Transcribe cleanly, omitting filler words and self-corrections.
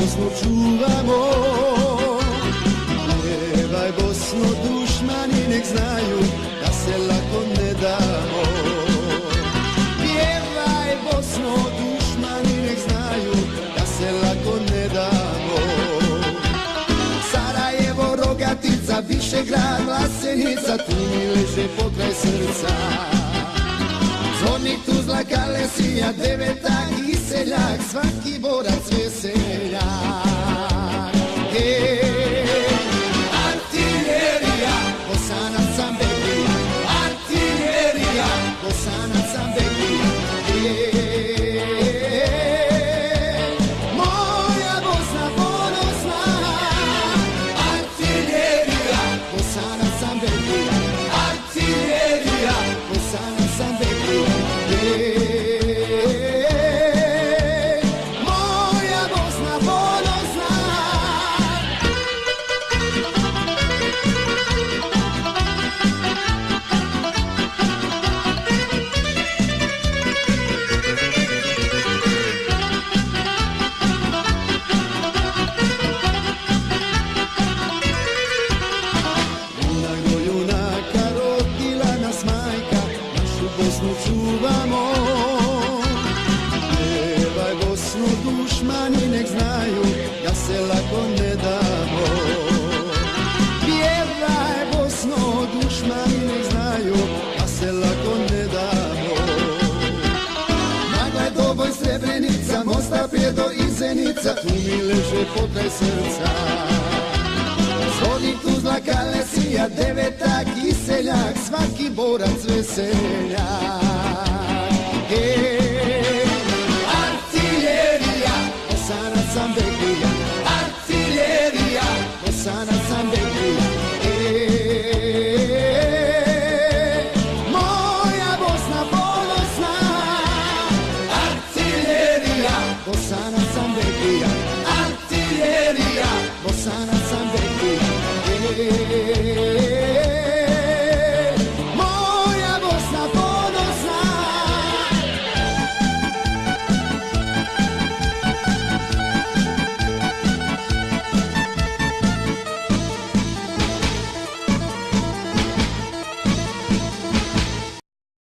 Bosnu čuvamo. Pjevaj Bosno, dušmani nek znaju da se lako ne damo. Pjevaj Bosno, dušmani nek znaju da se lako ne damo. Sarajevo, Rogatica, Višegrad, Vlasenica, tu mi leže pokraj srca. Zvornik, Tuzla, Kalesija, Devetak i seljak, svaki borac veseljak. Artiljerija, Bosanac sam Beklija, artiljerija, Bosanac sam Beklija. Moja Bosna ponosna, artiljerija, Bosanac sam Beklija, artiljerija, Bosanac sam Beklija. Moja Bosna ponosna. Junak do junaka rodila nas majka, našu Bosnu čuvamo. Pjevaj Bosnu, dušmani nek znaju da se lako ne damo. Pjevaj Bosno, dušmani nek znaju da se lako ne damo. Magla, Doboj, Srebrenica, Mostar, Prijedo i Zenica, tu mi leže pokraj srca. Zvornik, Tuzla, Kalesija, Devetak i seljak, svaki borac veseljak. Artiljerija, Bosanac sam Beklija,